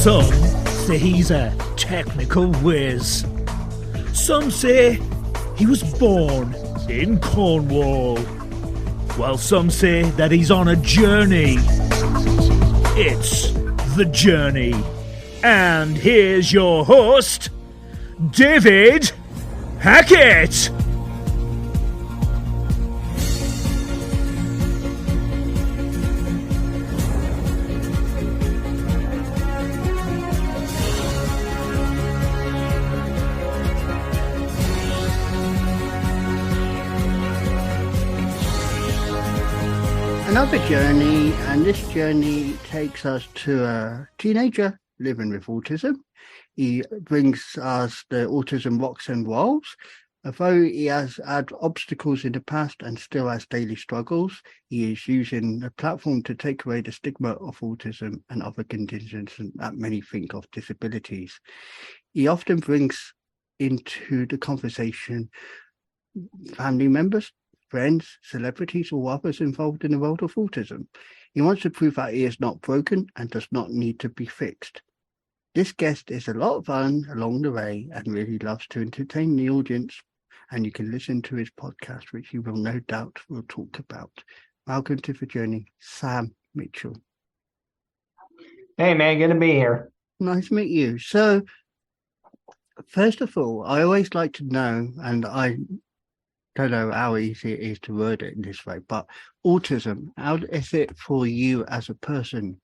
Some say he's a technical whiz. Some say he was born in Cornwall. While some say that he's on a journey. It's The Journey. And here's your host, David Hackett. Another journey, and this journey takes us to a teenager living with autism. He brings us the autism rocks and rolls. Although he has had obstacles in the past and still has daily struggles, he is using the platform to take away the stigma of autism and other conditions that many think of disabilities. He often brings into the conversation family members, friends, celebrities, or others involved in the world of autism. He wants to prove that he is not broken and does not need to be fixed. This guest is a lot of fun along the way and really loves to entertain the audience, and you can listen to his podcast, which you will no doubt will talk about. Welcome to The Journey, Sam Mitchell. Hey man, good to be here. Nice to meet you. So, first of all, I always like to know, and I don't know how easy it is to word it in this way, but autism, how is it for you as a person?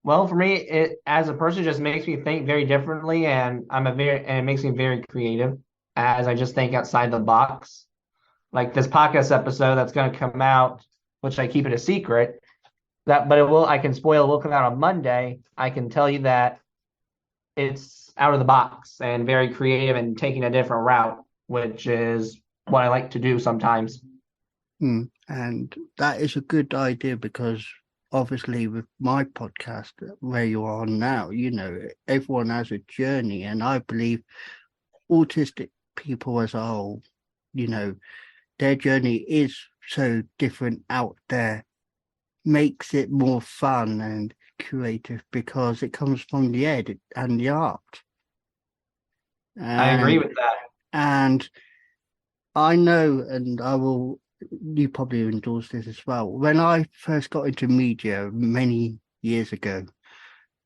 Well, for me, it as a person just makes me think very differently, and it makes me very creative as I just think outside the box. Like this podcast episode that's going to come out, which I keep it a secret, but I can spoil, it will come out on Monday. I can tell you that it's out of the box and very creative and taking a different route, which is what I like to do sometimes. And that is a good idea because obviously with my podcast, where you are now, you know, everyone has a journey. And I believe autistic people as a whole, you know, their journey is so different out there, makes it more fun and creative because it comes from the head and the art. I agree with that. And I know, and you probably endorse this as well. When I first got into media many years ago,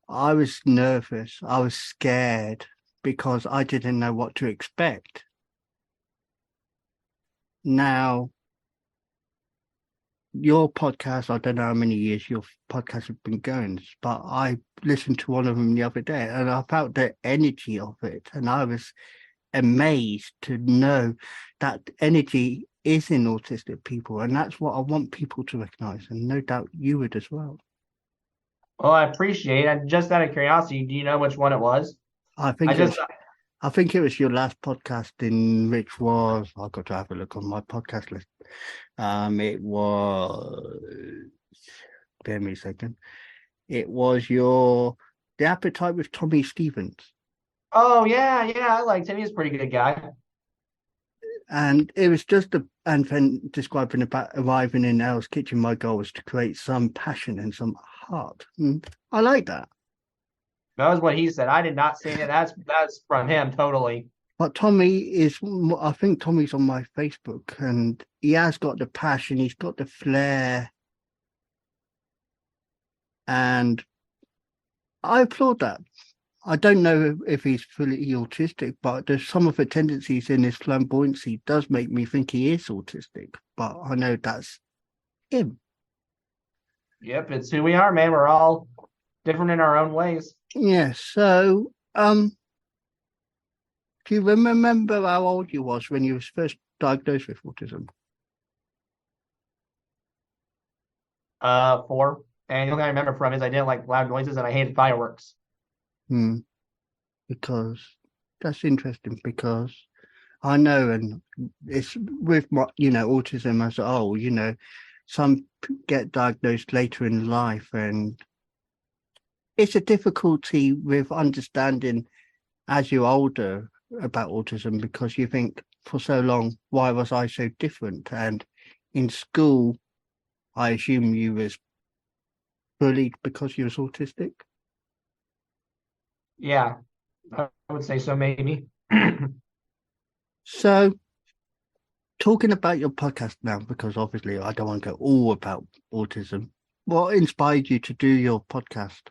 I was nervous. I was scared because I didn't know what to expect. Now, your podcast, I don't know how many years your podcast has been going, but I listened to one of them the other day and I felt the energy of it. And I was amazed to know that energy is in autistic people, and that's what I want people to recognize, and no doubt you would as well. Well, I appreciate it. Just out of curiosity, do you know which one it was? I think it was your last podcast, in which was, I've got to have a look on my podcast list. It was, bear me a second. It was The Appetite with Tommy Stevens. Oh yeah, I liked him. He's a pretty good guy. And it was just and then describing about arriving in Elle's kitchen, my goal was to create some passion and some heart. And I like that. That was what he said. I did not say it. That's from him totally. But I think Tommy's on my Facebook, and he has got the passion, he's got the flair, and I applaud that. I don't know if he's fully autistic, but there's some of the tendencies in his flamboyancy does make me think he is autistic, but I know that's him. Yep, it's who we are, man. We're all different in our own ways. Yeah, so, do you remember how old you was when you was first diagnosed with autism? 4. And the only thing I remember from is I didn't like loud noises and I hated fireworks. Because that's interesting, because I know, and it's with my, autism as a whole, some get diagnosed later in life, and it's a difficulty with understanding as you're older about autism, because you think for so long, why was I so different? And in school, I assume you was bullied because you was autistic? Yeah, I would say so, maybe. So, talking about your podcast now, because obviously I don't want to go all about autism. What inspired you to do your podcast?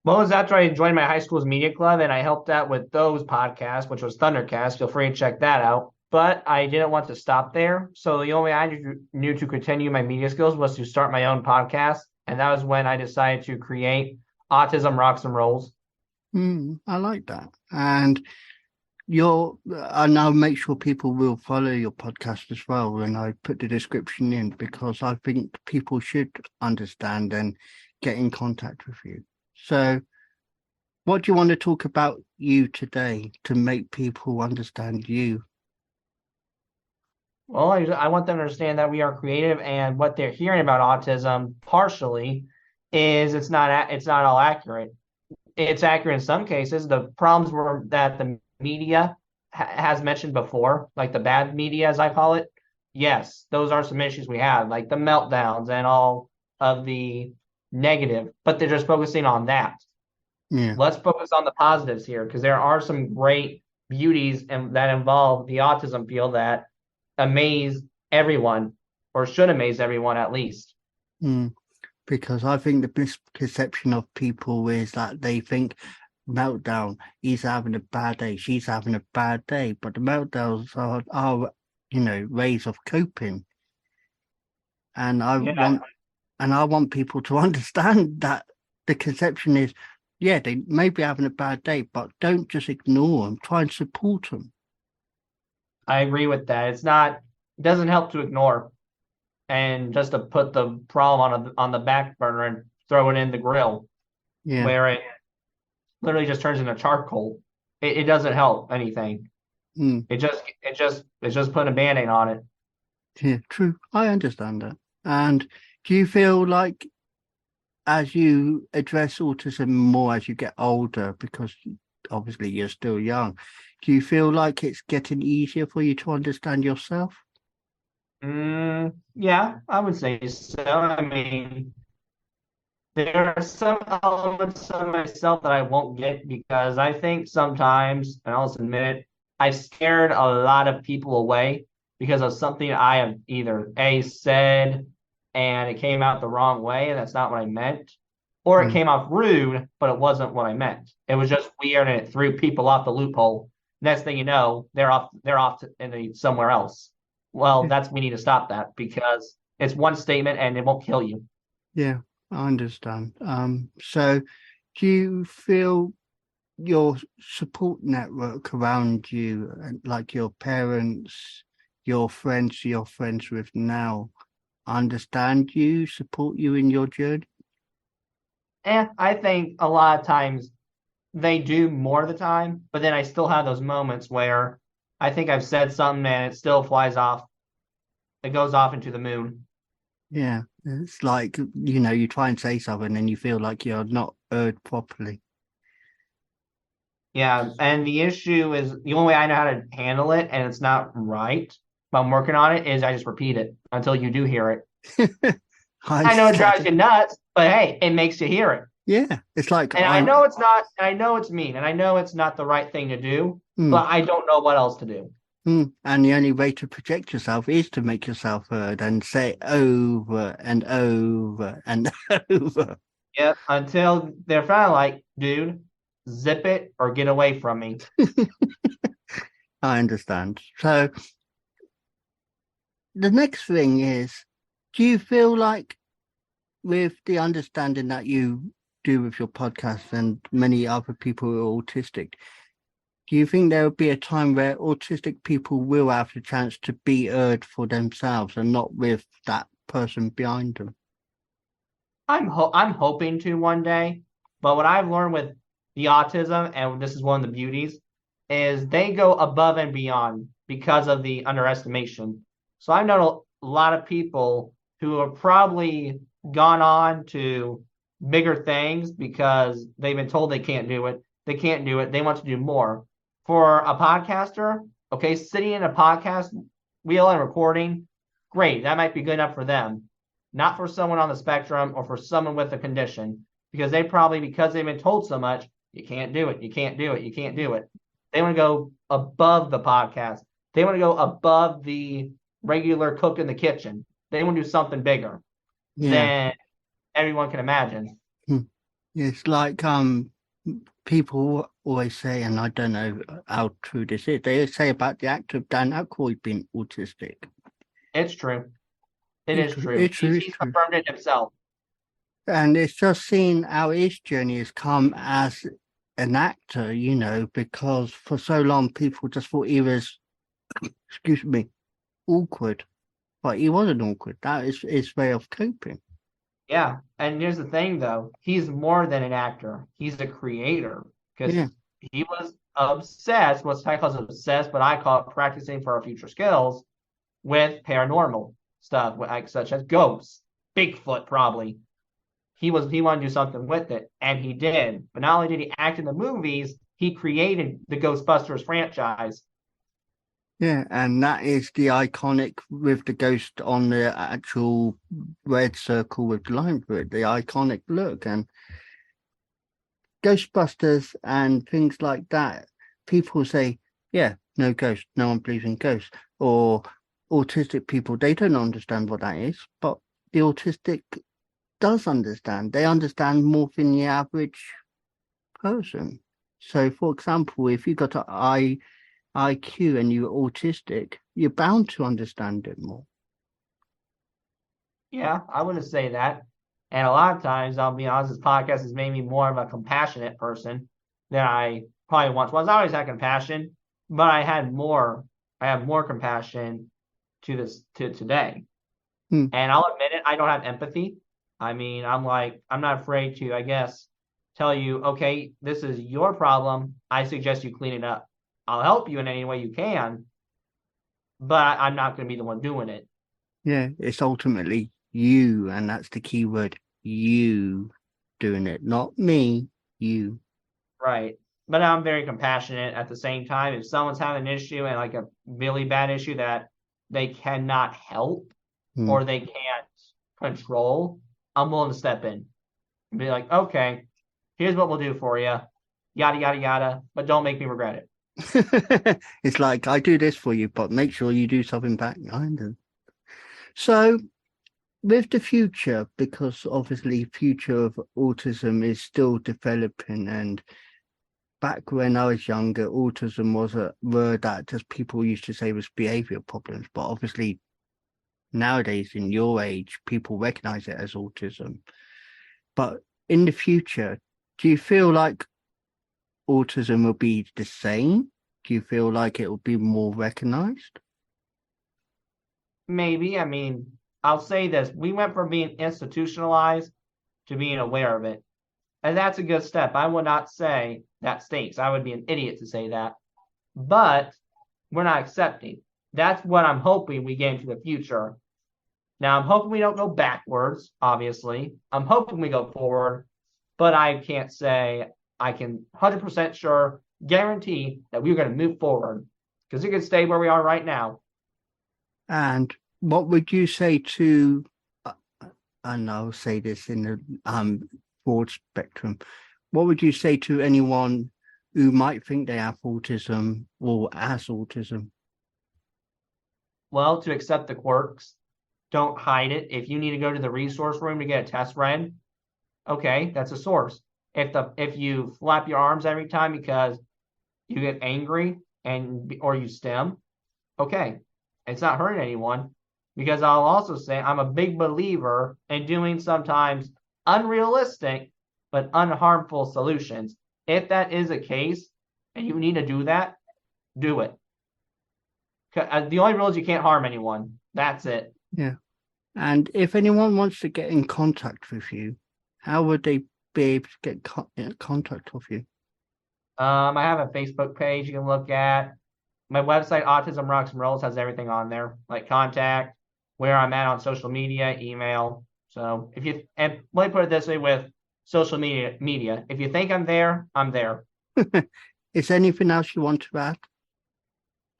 Well, it was after I joined my high school's media club and I helped out with those podcasts, which was Thundercast. Feel free to check that out. But I didn't want to stop there. So the only way I knew to continue my media skills was to start my own podcast. And that was when I decided to create Autism Rocks and Rolls. I like that. And I now make sure people will follow your podcast as well when I put the description in, because I think people should understand and get in contact with you. So, what do you want to talk about you today to make people understand you? Well, I want them to understand that we are creative, and what they're hearing about autism partially is it's not all accurate. It's accurate in some cases. The problems were that the media has mentioned before, like the bad media, as I call it. Yes, those are some issues we have, like the meltdowns and all of the negative, but they're just focusing on that. Yeah. Let's focus on the positives here, because there are some great beauties that involve the autism field that amaze everyone, or should amaze everyone at least. Because I think the misperception of people is that they think meltdown, he's having a bad day, she's having a bad day, but the meltdowns are ways of coping. And Yeah, I want people to understand that the conception is, yeah, they may be having a bad day, but don't just ignore them. Try and support them. I agree with that. It doesn't help to ignore and just to put the problem on the back burner and throw it in the grill, Yeah. where it literally just turns into charcoal. It doesn't help anything. Mm. It's just putting a band-aid on it. Yeah, true. I understand that. And do you feel like as you address autism more as you get older, because obviously you're still young, do you feel like it's getting easier for you to understand yourself? Yeah, I would say so. I mean, there are some elements of myself that I won't get because I think sometimes, and I'll just admit it, I've scared a lot of people away because of something I have either A, said and it came out the wrong way and that's not what I meant, or it Mm. came off rude, but it wasn't what I meant. It was just weird and it threw people off the loophole. Next thing you know, they're off somewhere else. Well, we need to stop that because it's one statement and it won't kill you. Yeah, I understand. So do you feel your support network around you, like your parents, your friends you're friends with now, understand you, support you in your journey? And I think a lot of times they do more of the time, but then I still have those moments where I think I've said something and it still flies off. It goes off into the moon. Yeah, it's like, you try and say something and you feel like you're not heard properly. Yeah, and the issue is the only way I know how to handle it, and it's not right, but I'm working on it, is I just repeat it until you do hear it. I know it drives you nuts, but hey, it makes you hear it. Yeah, it's like And I know it's not, I know it's mean, and I know it's not the right thing to do, but I don't know what else to do. And the only way to project yourself is to make yourself heard and say it over and over and over. Yep, until they're finally like, dude, zip it or get away from me. I understand. So the next thing is, do you feel like, with the understanding that you do with your podcast and many other people who are autistic, do you think there will be a time where autistic people will have the chance to be heard for themselves and not with that person behind them? I'm hoping to one day, but what I've learned with the autism, and this is one of the beauties, is they go above and beyond because of the underestimation. So I've known a lot of people who have probably gone on to bigger things because they've been told they can't do it. They can't do it. They want to do more. For a podcaster, okay, sitting in a podcast wheel and recording, great. That might be good enough for them. Not for someone on the spectrum or for someone with a condition, because because they've been told so much, You can't do it. You can't do it. You can't do it. They want to go above the podcast. They want to go above the regular cook in the kitchen. They want to do something bigger Yeah. than everyone can imagine. It's like people always say, and I don't know how true this is, they say about the actor Dan Aykroyd being autistic. It's true. It It's is true. true, it's He's true. confirmed it himself. And it's just seeing how his journey has come as an actor, because for so long people just thought he was, excuse me, awkward. But he wasn't awkward. That is his way of coping. Yeah. And here's the thing, though. He's more than an actor. He's a creator because Yeah. he was obsessed, what I call obsessed, but I call it practicing for our future skills with paranormal stuff, like such as ghosts, Bigfoot, probably. He wanted to do something with it, and he did. But not only did he act in the movies, he created the Ghostbusters franchise. Yeah, and that is the iconic with the ghost on the actual red circle with the line through it, the iconic look. And Ghostbusters and things like that, people say, yeah, no ghost, no one believes in ghosts. Or autistic people, they don't understand what that is, but the autistic does understand. They understand more than the average person. So, for example, if you got an IQ and you're autistic, you're bound to understand it more. Yeah, I wouldn't say that. And a lot of times, I'll be honest, this podcast has made me more of a compassionate person than I probably once was. I always had compassion, but I have more compassion to today. Hmm. And I'll admit it, I don't have empathy. I mean, I'm not afraid to, I guess, tell you, okay, this is your problem. I suggest you clean it up. I'll help you in any way you can, but I'm not going to be the one doing it. Yeah, it's ultimately you, and that's the key word, you doing it, not me, you. Right. But I'm very compassionate at the same time. If someone's having an issue and like a really bad issue that they cannot help Hmm. or they can't control, I'm willing to step in and be like, okay, here's what we'll do for you. Yada, yada, yada. But don't make me regret it. It's like, I do this for you, but make sure you do something back behind them. So with the future, because obviously future of autism is still developing, and back when I was younger, autism was a word that just people used to say was behavior problems, but obviously nowadays in your age, people recognize it as autism. But in the future, do you feel like autism will be the same? Do you feel like it will be more recognized? Maybe. I mean, I'll say this. We went from being institutionalized to being aware of it. And that's a good step. I would not say that stinks. I would be an idiot to say that. But we're not accepting. That's what I'm hoping we get into the future. Now, I'm hoping we don't go backwards, obviously. I'm hoping we go forward, but I can't say I can 100% sure guarantee that we're going to move forward because it could stay where we are right now. And what would you say to, and I'll say this in the broad spectrum, what would you say to anyone who might think they have autism or has autism? Well, to accept the quirks, don't hide it. If you need to go to the resource room to get a test read, okay, that's a source. If you flap your arms every time because you get angry or you stim, okay, it's not hurting anyone. Because I'll also say I'm a big believer in doing sometimes unrealistic but unharmful solutions. If that is a case and you need to do that, do it. The only rule is you can't harm anyone. That's it. Yeah. And if anyone wants to get in contact with you, how would they be able to get in contact with you? I have a Facebook page you can look at. My website, Autism Rocks and Rolls, has everything on there, like contact, where I'm at on social media, email. So and let me put it this way with social media. If you think I'm there, I'm there. Is there anything else you want to add?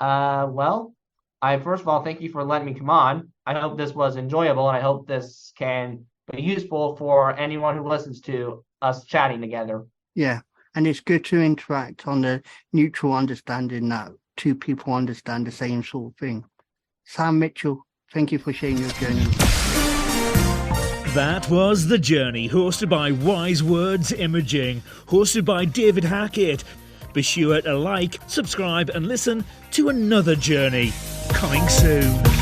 Well, I first of all thank you for letting me come on. I hope this was enjoyable, and I hope this can be useful for anyone who listens to us chatting together. Yeah. And it's good to interact on the neutral understanding that two people understand the same sort of thing. Sam Mitchell, thank you for sharing your journey. That was The Journey, hosted by Wise Words Imaging, hosted by David Hackett. Be sure to like, subscribe and listen to another journey coming soon.